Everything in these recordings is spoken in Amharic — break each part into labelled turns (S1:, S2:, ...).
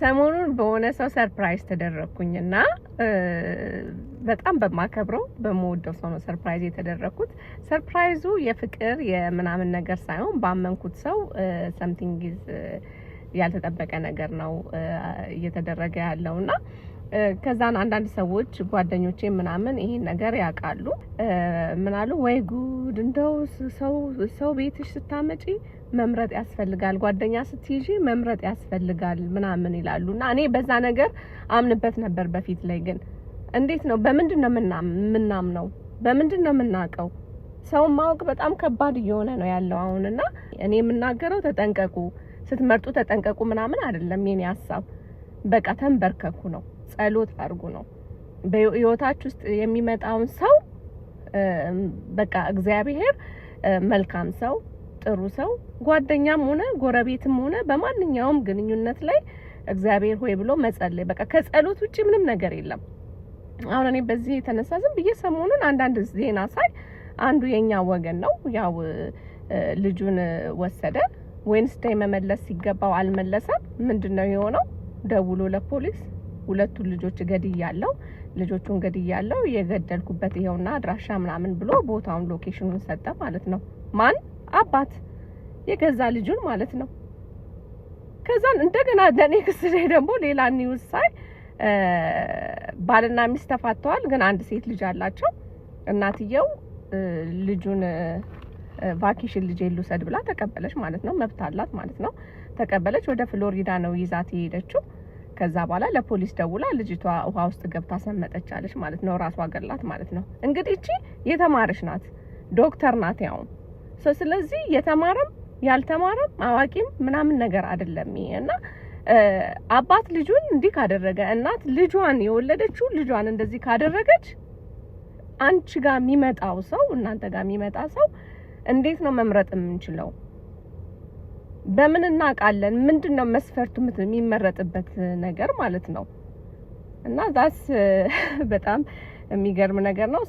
S1: ሰሞኑን በሆነ ሰው ሰርፕራይዝ ተደረኩኝና በጣም በማከብረው በመወደው ሰው ነው ሰርፕራይዝ የተደረኩት። ሰርፕራይዙ የፍቅር የምናምን ነገር ሳይሆን ባመንኩት ሰው something is ያልተጠበቀ ነገር ነው እየተደረገ ያለውና ከዛን አንዳንድ ሰዎች ጓደኞቼ ምናምን ይሄን ነገር ያውቃሉ። ምናሉ ወይ ጉድ እንደው ሰው ቤትሽ ስታመጪ መምረጥ ያስፈልጋል፣ ጓደኛ ስትይጂ መምረጥ ያስፈልጋል ምናምን ይላሉና እኔ በዛ ነገር አምንበት ነበር በፊት ላይ። ግን እንዴት ነው በምንድነው ምናምነው? በምንድነው ምናቀው? ሰው ማወቅ በጣም ከባድ እየሆነ ነው ያለው አሁንና እኔ የምናገረው ተጠንቀቁ፣ ስትመርጡ ተጠንቀቁ ምናምን አይደለም የኔ ሐሳብ። በቃ ተንበርከኩ ነው፣ ጸሎት አድርጉ ነው። በህይወታችሁ ውስጥ የሚመጣውን ሰው በቃ እግዚአብሔር መልካም ሰው፣ ጥሩ ሰው፣ ጓደኛም ሆነ ጎረቤትም ሆነ በማንኛውም ግንኙነት ላይ እግዚአብሔር ሆይ ብሎ መጸለይ፣ በቃ ከጸሎት ውጪ ምንም ነገር የለም። አሁን እኔ በዚህ የተነሳ ዝም ብዬ ሰሞኑን አንዳንድ ዜና ሳይ አንዱ የኛ ወገን ነው ያው ልጁን ወሰደ፣ ዌንስዴይ መመለስ ሲገባው አልመለሰም። ምንድነው የሆነው? ደውሎ ለፖሊስ ሁለቱን ልጆች ገድያለሁ፣ ልጆቹን ገድያለሁ፣ የገደልኩበት ይሄውና አድራሻ ምናምን ብሎ ቦታውን ሎኬሽኑን ሰጠ ማለት ነው። ማን? አባት የገዛ ልጁን ማለት ነው። ከዛን እንደገና ኔክስት ዴይ ደግሞ ሌላ ኒውስ ሳይ ባልና ሚስት ተፋተዋል፣ ግን አንድ ሴት ልጅ አላቸው። እናትየው ልጁን ቫኬሽን ልጅ ልውሰድ ብላ ተቀበለች ማለት ነው። መብት አላት ማለት ነው። ተቀበለች። ወደ ፍሎሪዳ ነው ይዛት የሄደችው። ከዛ በኋላ ለፖሊስ ደውላ ልጅቷ ውሃ ውስጥ ገብታ ሰመጠች አለች ማለት ነው። ራሷ ገላት ማለት ነው። እንግዲህ እቺ የተማረች ናት፣ ዶክተር ናት ያው። ስለዚህ የተማረም ያልተማረም አዋቂም ምናምን ነገር አይደለም ይሄና አባት ልጁን እንዲህ ካደረገ፣ እናት ልጇን የወለደችው ልጇን እንደዚህ ካደረገች፣ አንቺ ጋር የሚመጣው ሰው እናንተ ጋር የሚመጣ ሰው እንዴት ነው መምረጥ የምንችለው? በምን እናቃለን? ምንድነው መስፈርቱ የሚመረጥበት ነገር ማለት ነው? እና ዛስ በጣም የሚገርም ነገር ነው።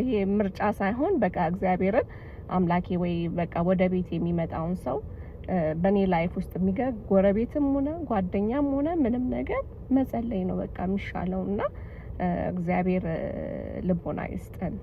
S1: ይሄ ምርጫ ሳይሆን በቃ እግዚአብሔርን አምላኬ ወይ በቃ ወደ ቤት የሚመጣውን ሰው በኔ ላይፍ ውስጥ የሚገርም ጎረቤትም ሆነ ጓደኛም ሆነ ምንም ነገር መጸለይ ነው በቃ የሚሻለውና እግዚአብሔር ልቦና ይስጠን።